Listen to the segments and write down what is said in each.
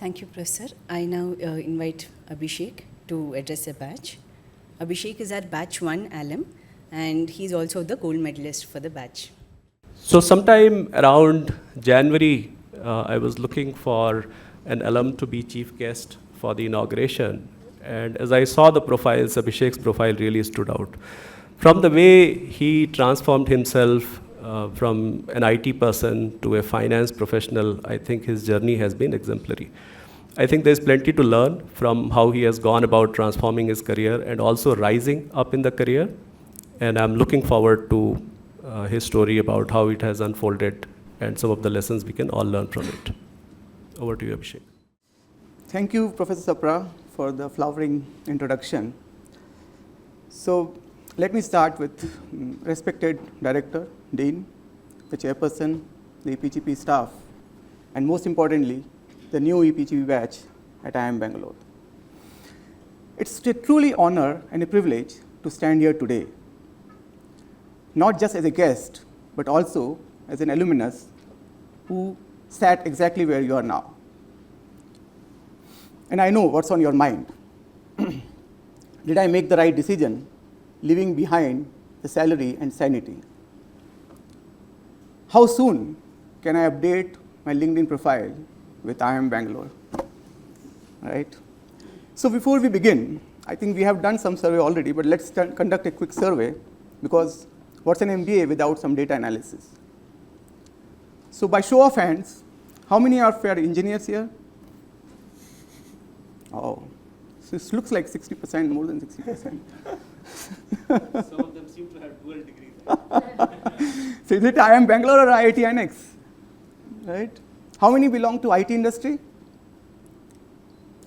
Thank you, Professor. I now invite Abhishek to address the batch. Abhishek is our batch 1 alum, and he's also the gold medalist for the batch. So sometime around January, I was looking for an alum to be chief guest for the inauguration. And as I saw the profiles, Abhishek's profile really stood out. From the way he transformed himself from an IT person to a finance professional, I think his journey has been exemplary. I think there's plenty to learn from how he has gone about transforming his career and also rising up in the career. And I'm looking forward to his story about how it has unfolded and some of the lessons we can all learn from it. Over to you, Abhishek. Thank you, Professor Sapra, for the flowering introduction. So let me start with respected director, dean, the chairperson, the EPGP staff, and most importantly, the new EPGP batch at IIM Bangalore. It's a truly honor and a privilege to stand here today, not just as a guest, but also as an alumnus who sat exactly where you are now. And I know what's on your mind. Did I make the right decision, leaving behind the salary and sanity? How soon can I update my LinkedIn profile with IIM Bangalore? Right? So before we begin, I think we have done some survey already, but let's conduct a quick survey, because what's an MBA without some data analysis? So by show of hands, how many are engineers here? Oh, so this looks like 60%, more than 60%. Some of them seem to have dual degrees. So is it IIM Bangalore or IIT Annex? Right? How many belong to IT industry?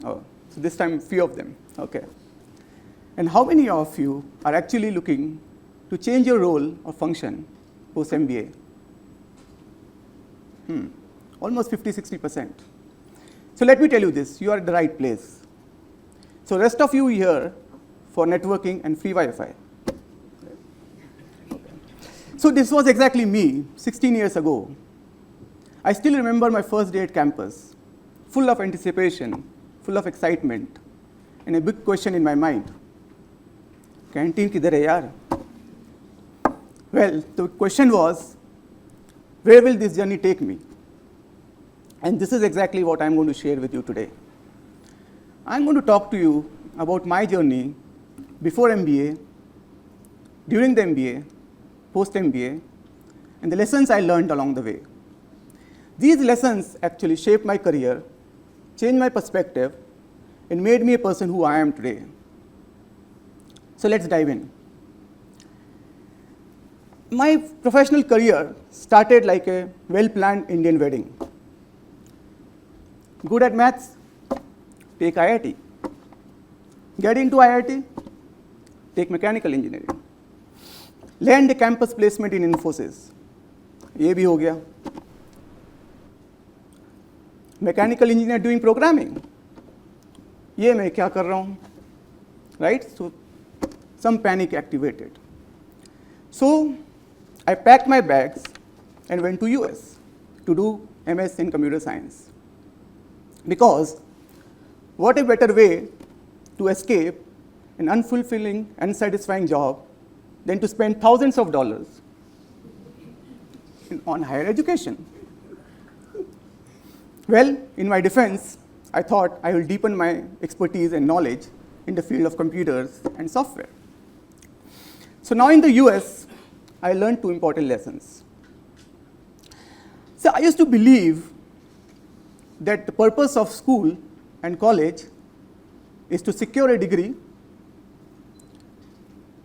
Oh, so this time few of them. Okay. And how many of you are actually looking to change your role or function post MBA? Almost 50-60%. So let me tell you this, you are at the right place. So rest of you here for networking and free Wi-Fi. Okay. So this was exactly me 16 years ago. I still remember my first day at campus, full of anticipation, full of excitement, and a big question in my mind. Canteen kidhar hai yaar? Well, the question was, where will this journey take me? And this is exactly what I'm going to share with you today. I'm going to talk to you about my journey before MBA, during the MBA, post-MBA, and the lessons I learned along the way. These lessons actually shaped my career, changed my perspective, and made me a person who I am today. So let's dive in. My professional career started like a well-planned Indian wedding. Good at maths? Take IIT. Get into IIT? Take mechanical engineering. Land a campus placement in Infosys. ये भी हो गया. Mechanical engineer doing programming. ये मैं क्या कर रहा हूँ? Right? So some panic activated. So I packed my bags and went to US to do MS in computer science. Because what a better way to escape an unfulfilling, unsatisfying job than to spend thousands of dollars on higher education. Well, in my defense, I thought I will deepen my expertise and knowledge in the field of computers and software. So now in the US, I learned two important lessons. So I used to believe that the purpose of school and college is to secure a degree,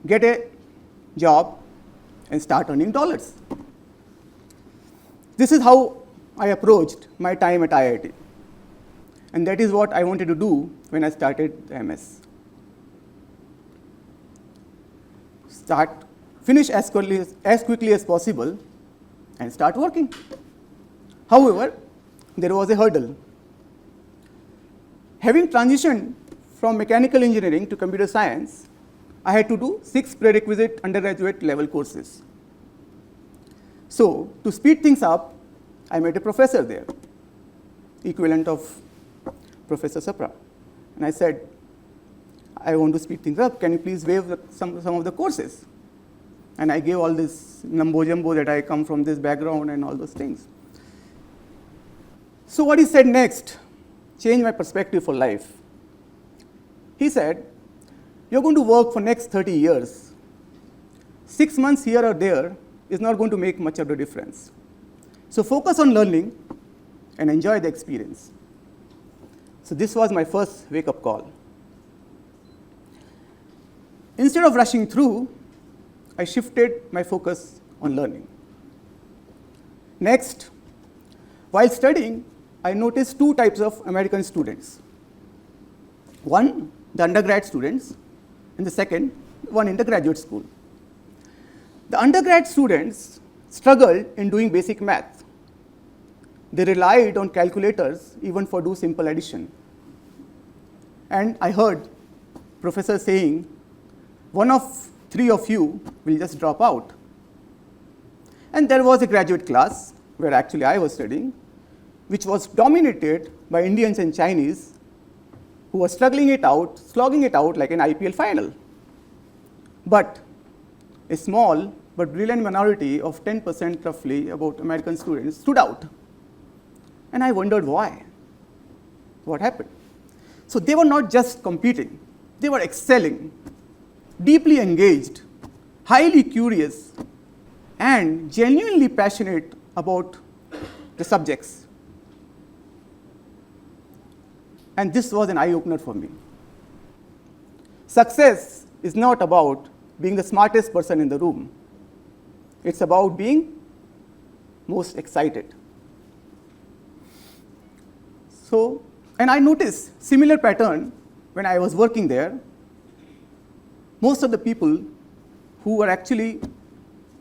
get a job, and start earning dollars. This is how I approached my time at IIT. And that is what I wanted to do when I started the MS. Finish as quickly as possible and start working. However, there was a hurdle. Having transitioned from mechanical engineering to computer science, I had to do 6 prerequisite undergraduate level courses. So to speed things up, I met a professor there, equivalent of Professor Sapra. And I said, I want to speed things up. Can you please waive some of the courses? And I gave all this mumbo jumbo that I come from this background and all those things. So what he said next changed my perspective for life. He said, you're going to work for next 30 years. 6 months here or there is not going to make much of a difference. So focus on learning and enjoy the experience. So this was my first wake-up call. Instead of rushing through, I shifted my focus on learning. Next, while studying, I noticed two types of American students. One, the undergrad students, and the second, one in the graduate school. The undergrad students struggled in doing basic math. They relied on calculators even for do simple addition. And I heard professor saying, one of 3 of you will just drop out. And there was a graduate class where actually I was studying, which was dominated by Indians and Chinese who were slogging it out like an IPL final. But a small but brilliant minority of 10% roughly about American students stood out. And I wondered why. What happened? So they were not just competing, they were excelling, deeply engaged, highly curious, and genuinely passionate about the subjects. And this was an eye-opener for me. Success is not about being the smartest person in the room. It's about being most excited. So, and I noticed similar pattern when I was working there. Most of the people who were actually,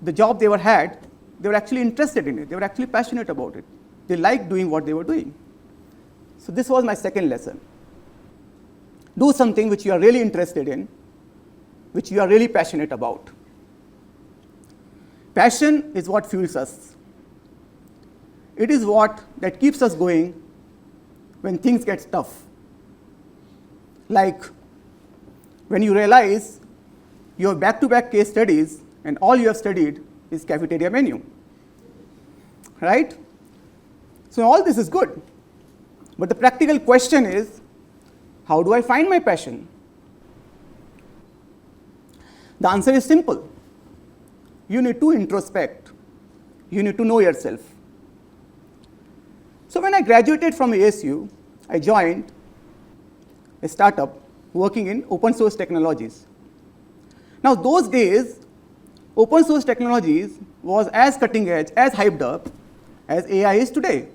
the job they were actually interested in it. They were actually passionate about it. They liked doing what they were doing. So this was my second lesson. Do something which you are really interested in, which you are really passionate about. Passion is what fuels us. It is what that keeps us going when things get tough. Like when you realize you have back-to-back case studies and all you have studied is cafeteria menu, right? So all this is good. But the practical question is, how do I find my passion? The answer is simple. You need to introspect. You need to know yourself. So when I graduated from ASU, I joined a startup working in open source technologies. Now those days, open source technologies was as cutting edge, as hyped up as AI is today.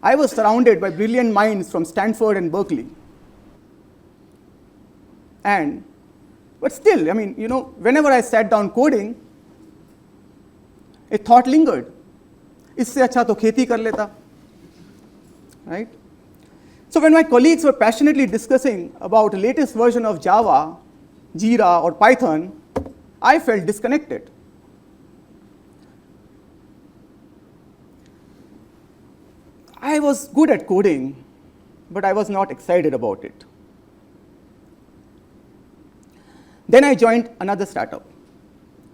I was surrounded by brilliant minds from Stanford and Berkeley. But still, whenever I sat down coding, a thought lingered. इससे अच्छा तो खेती कर लेता, right? So when my colleagues were passionately discussing about the latest version of Java, Jira, or Python, I felt disconnected. I was good at coding, but I was not excited about it. Then I joined another startup,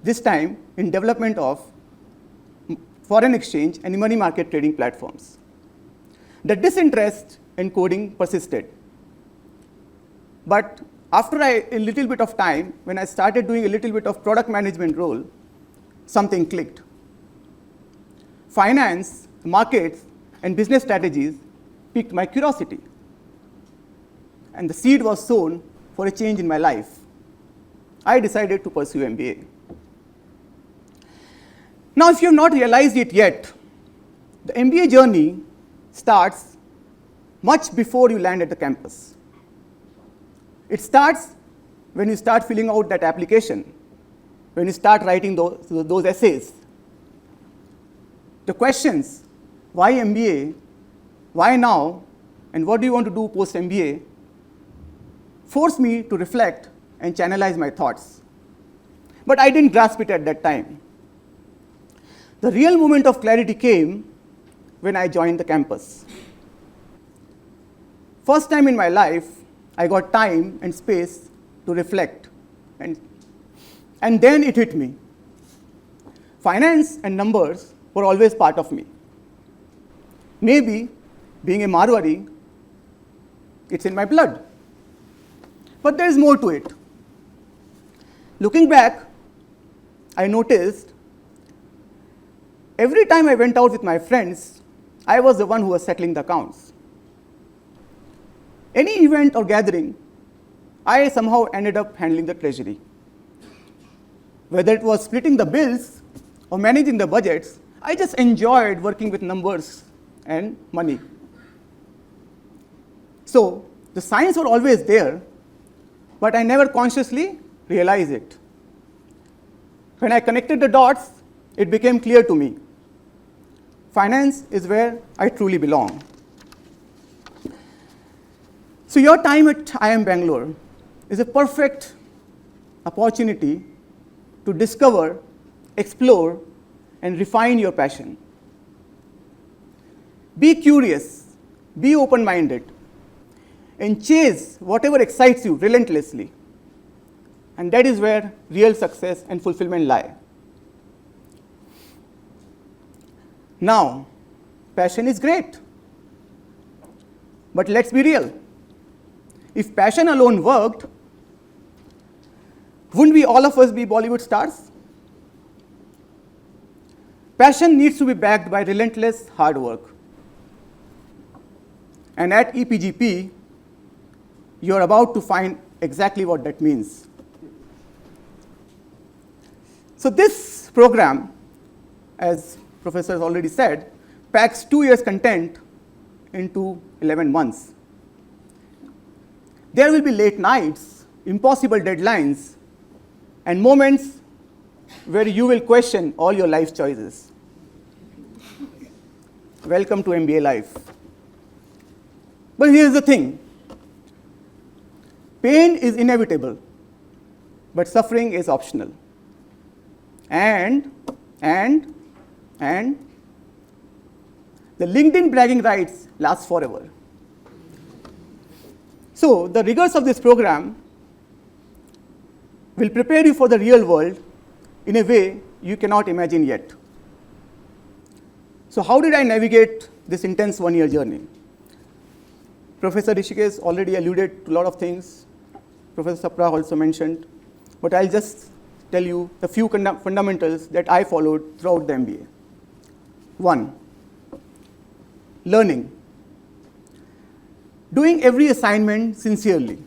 this time in development of foreign exchange and money market trading platforms. The disinterest in coding persisted. But after a little bit of time, when I started doing a little bit of product management role, something clicked. Finance, markets, and business strategies piqued my curiosity. And the seed was sown for a change in my life. I decided to pursue MBA. Now, if you have not realized it yet, the MBA journey starts much before you land at the campus. It starts when you start filling out that application, when you start writing those essays. The questions, why MBA, why now, and what do you want to do post-MBA, force me to reflect and channelize my thoughts. But I didn't grasp it at that time. The real moment of clarity came when I joined the campus. First time in my life, I got time and space to reflect. And then it hit me. Finance and numbers were always part of me. Maybe, being a Marwari, it's in my blood. But there is more to it. Looking back, I noticed every time I went out with my friends, I was the one who was settling the accounts. Any event or gathering, I somehow ended up handling the treasury. Whether it was splitting the bills or managing the budgets, I just enjoyed working with numbers and money. So the signs were always there, but I never consciously realized it. When I connected the dots, it became clear to me. Finance is where I truly belong. So your time at IIM Bangalore is a perfect opportunity to discover, explore, and refine your passion. Be curious, be open-minded, and chase whatever excites you relentlessly. And that is where real success and fulfillment lie. Now, passion is great. But let's be real. If passion alone worked, wouldn't we all of us be Bollywood stars? Passion needs to be backed by relentless hard work. And at EPGP, you're about to find exactly what that means. So this program, as Professor has already said, packs 2 years' content into 11 months. There will be late nights, impossible deadlines, and moments where you will question all your life choices. Welcome to MBA life. But here's the thing. Pain is inevitable, but suffering is optional. And the LinkedIn bragging rights last forever. So the rigors of this program will prepare you for the real world in a way you cannot imagine yet. So how did I navigate this intense one-year journey? Professor Rishikesh already alluded to a lot of things. Professor Sapra also mentioned. But I'll just tell you the few fundamentals that I followed throughout the MBA. 1, learning. Doing every assignment sincerely.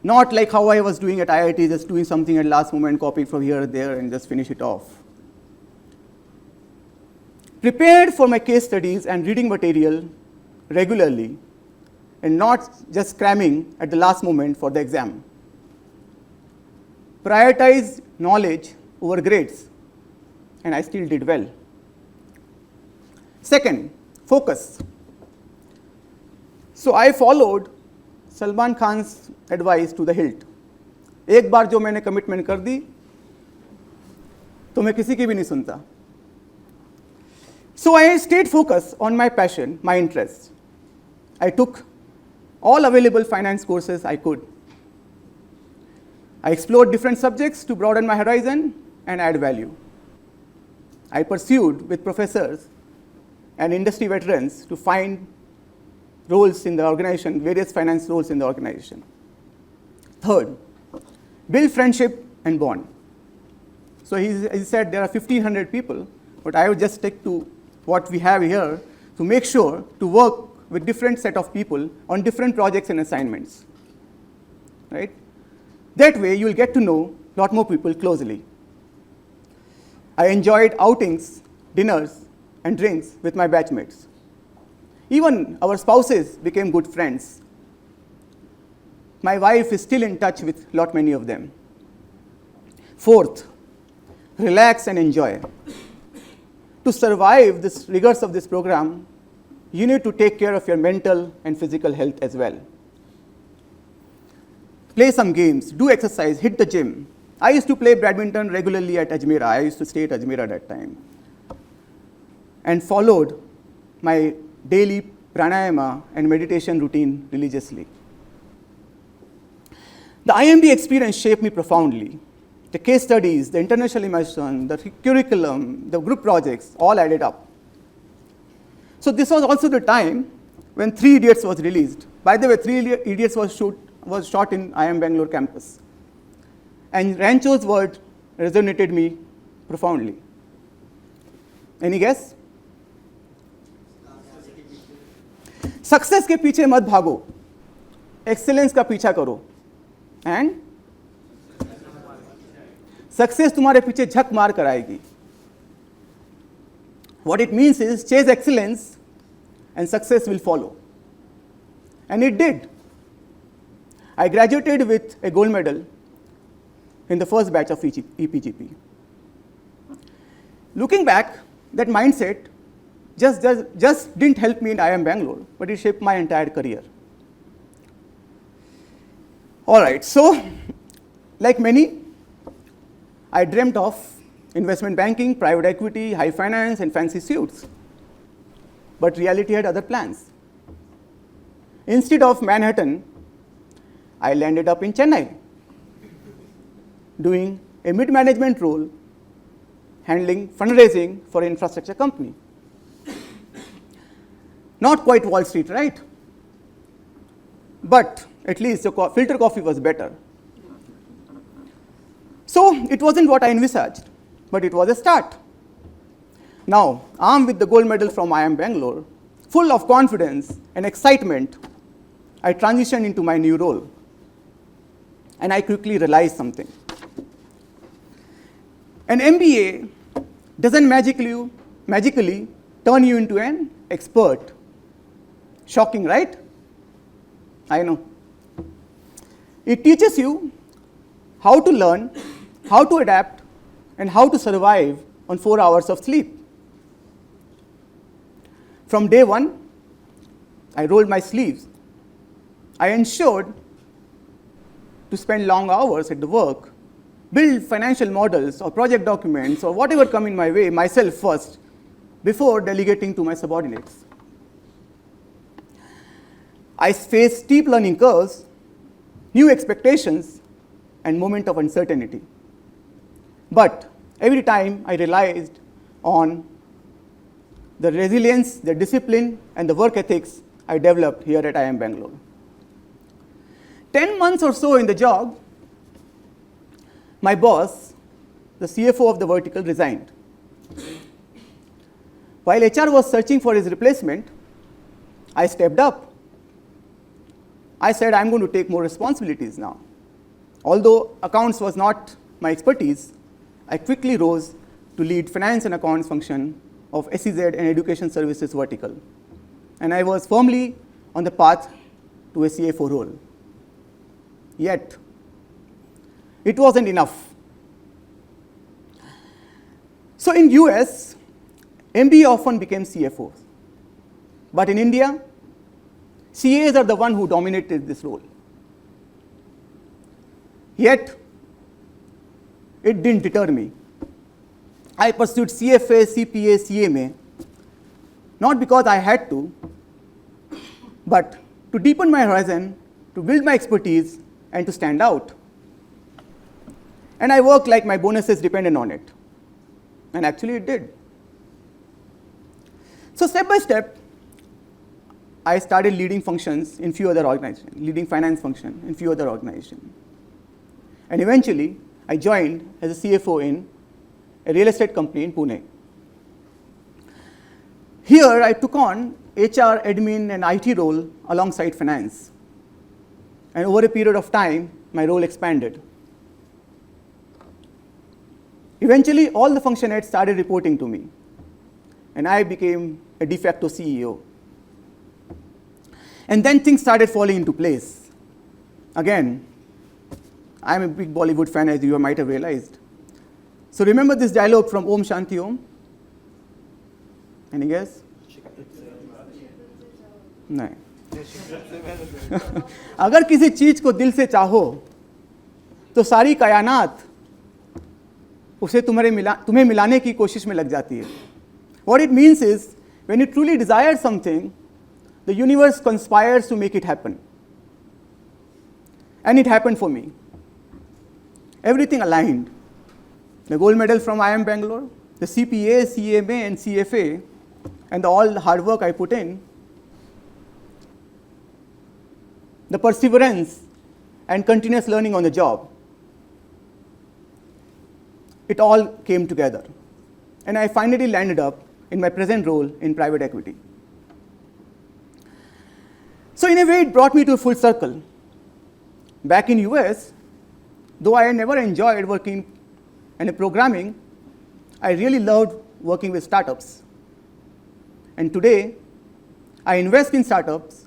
Not like how I was doing at IIT, just doing something at last moment, copy from here or there, and just finish it off. Prepared for my case studies and reading material regularly, and not just cramming at the last moment for the exam. Prioritize knowledge over grades, and I still did well. Second, focus. So I followed Salman Khan's advice to the hilt. एक बार जो मैंने commitment कर दी, तो मैं किसी की भी नहीं सुनता. So I stayed focused on my passion, my interests. I took all available finance courses I could. I explored different subjects to broaden my horizon and add value. I pursued with professors and industry veterans to find roles in the organization, various finance roles in the organization. Third, build friendship and bond. So he said there are 1,500 people, but I would just stick to what we have here to make sure to work with different set of people on different projects and assignments. Right? That way, you will get to know a lot more people closely. I enjoyed outings, dinners, and drinks with my batchmates. Even our spouses became good friends. My wife is still in touch with lot many of them. Fourth, relax and enjoy. To survive the rigors of this program, you need to take care of your mental and physical health as well. Play some games, do exercise, hit the gym. I used to play badminton regularly at Ajmera. I used to stay at Ajmera at that time. And followed my daily pranayama, and meditation routine religiously. The IMB experience shaped me profoundly. The case studies, the international immersion, the curriculum, the group projects, all added up. So this was also the time when 3 Idiots was released. By the way, 3 Idiots was shot in IIM Bangalore campus. And Rancho's word resonated me profoundly. Any guess? Success के पीछे मत भागो, excellence का पीछा करो, and success तुम्हारे पीछे झक मार कर आएगी. What it means is chase excellence and success will follow. And it did. I graduated with a gold medal in the first batch of EPGP. Looking back, that mindset just didn't help me in IIM Bangalore, but it shaped my entire career. All right, so like many, I dreamt of investment banking, private equity, high finance, and fancy suits. But reality had other plans. Instead of Manhattan, I landed up in Chennai, doing a mid-management role, handling fundraising for an infrastructure company. Not quite Wall Street, right? But at least the filter coffee was better. So it wasn't what I envisaged, but it was a start. Now, armed with the gold medal from IIM Bangalore, full of confidence and excitement, I transitioned into my new role. And I quickly realized something. An MBA doesn't magically turn you into an expert. Shocking, right? I know. It teaches you how to learn, how to adapt, and how to survive on 4 hours of sleep. From day one, I rolled my sleeves. I ensured to spend long hours at the work, build financial models or project documents or whatever come in my way myself first before delegating to my subordinates. I faced steep learning curves, new expectations, and moments of uncertainty. But every time I realized on the resilience, the discipline, and the work ethics I developed here at IIM Bangalore. 10 months or so in the job, my boss, the CFO of the vertical, resigned. While HR was searching for his replacement, I stepped up. I said, I'm going to take more responsibilities now. Although accounts was not my expertise, I quickly rose to lead finance and accounts function of SEZ and education services vertical. And I was firmly on the path to a CFO role. Yet, it wasn't enough. So in US, MBA often became CFOs. But in India, CAs are the one who dominated this role. Yet, it didn't deter me. I pursued CFA, CPA, CMA, not because I had to, but to deepen my horizon, to build my expertise, and to stand out. And I worked like my bonuses depended on it. And actually it did. So step by step, I started leading functions in few other organizations, leading finance function in few other organizations. And eventually, I joined as a CFO in a real estate company in Pune. Here, I took on HR, admin, and IT role alongside finance. And over a period of time, my role expanded. Eventually, all the function heads started reporting to me. And I became a de facto CEO. And then things started falling into place. Again, I'm a big Bollywood fan, as you might have realized. So remember this dialogue from Om Shanti Om? Any guess? नहीं. अगर किसी चीज को दिल से चाहो तो सारी कायनात उसे तुम्हें मिलाने की कोशिश में लग जाती है. What it means is, when you truly desire something, the universe conspires to make it happen. And it happened for me. Everything aligned. The gold medal from IIM Bangalore, the CPA, CMA, and CFA, and all the hard work I put in, the perseverance and continuous learning on the job, it all came together. And I finally landed up in my present role in private equity. So in a way, it brought me to a full circle. Back in US, though I never enjoyed working in programming, I really loved working with startups. And today, I invest in startups,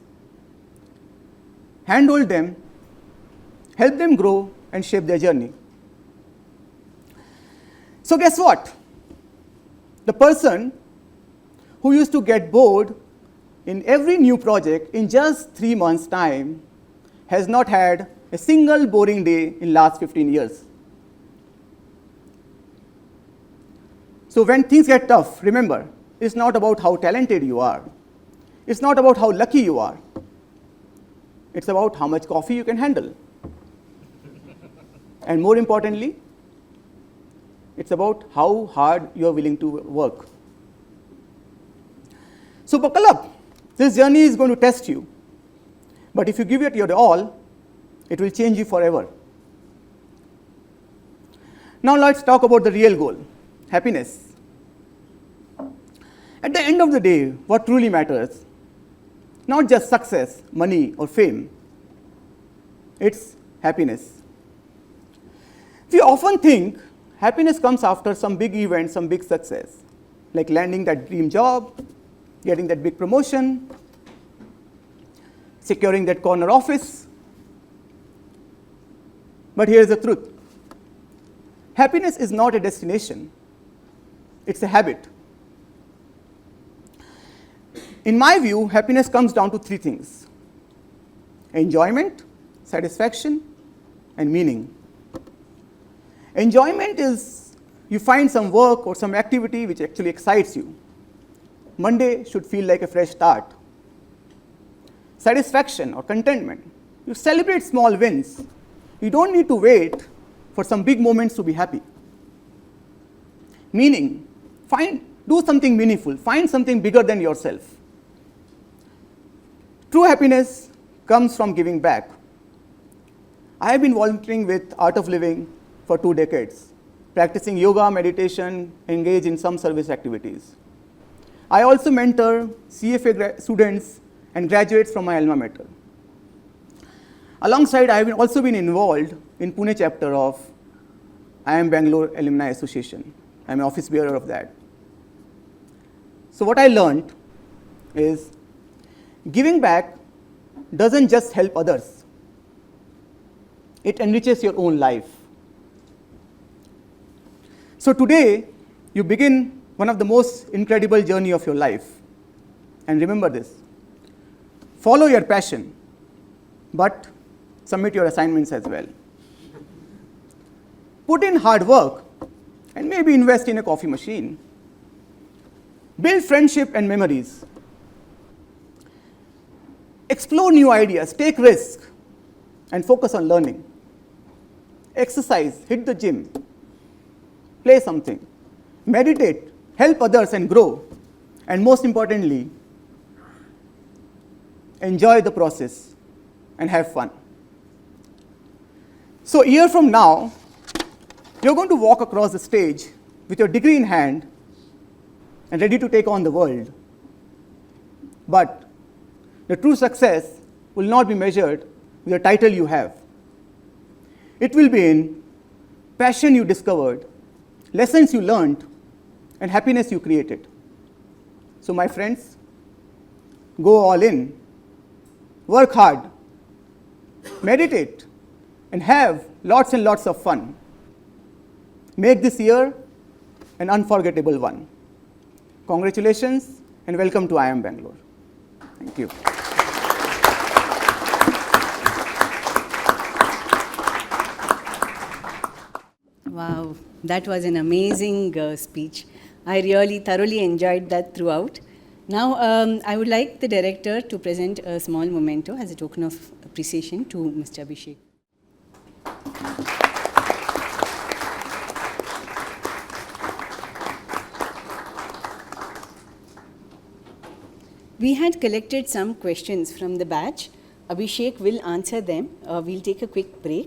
handhold them, help them grow and shape their journey. So guess what? The person who used to get bored in every new project in just 3 months' time has not had a single boring day in last 15 years. So when things get tough, remember, it's not about how talented you are. It's not about how lucky you are. It's about how much coffee you can handle. And more importantly, it's about how hard you're willing to work. So buckle up. This journey is going to test you. But if you give it your all, it will change you forever. Now let's talk about the real goal, happiness. At the end of the day, what truly matters, not just success, money, or fame, it's happiness. We often think happiness comes after some big event, some big success, like landing that dream job, getting that big promotion, securing that corner office. But here's the truth. Happiness is not a destination. It's a habit. In my view, happiness comes down to 3 things: enjoyment, satisfaction, and meaning. Enjoyment is you find some work or some activity which actually excites you. Monday should feel like a fresh start. Satisfaction or contentment, you celebrate small wins. You don't need to wait for some big moments to be happy. Meaning, do something meaningful, find something bigger than yourself. True happiness comes from giving back. I have been volunteering with Art of Living for 2 decades, practicing yoga, meditation, engage in some service activities. I also mentor CFA students and graduates from my alma mater. Alongside, I have also been involved in Pune chapter of IIM Bangalore Alumni Association. I'm an office bearer of that. So what I learned is giving back doesn't just help others. It enriches your own life. So today, you begin one of the most incredible journey of your life. And remember this, follow your passion, but submit your assignments as well. Put in hard work and maybe invest in a coffee machine. Build friendship and memories. Explore new ideas, take risks, and focus on learning. Exercise, hit the gym, play something, meditate, help others and grow, and most importantly, enjoy the process and have fun. So a year from now, you're going to walk across the stage with your degree in hand and ready to take on the world. But the true success will not be measured with the title you have. It will be in passion you discovered, lessons you learned, and happiness you created. So my friends, go all in, work hard, meditate, and have lots and lots of fun. Make this year an unforgettable one. Congratulations and welcome to IIM Bangalore. Thank you. Wow, that was an amazing speech. I really thoroughly enjoyed that throughout. Now, I would like the director to present a small memento as a token of appreciation to Mr. Abhishek. We had collected some questions from the batch. Abhishek will answer them. We'll take a quick break.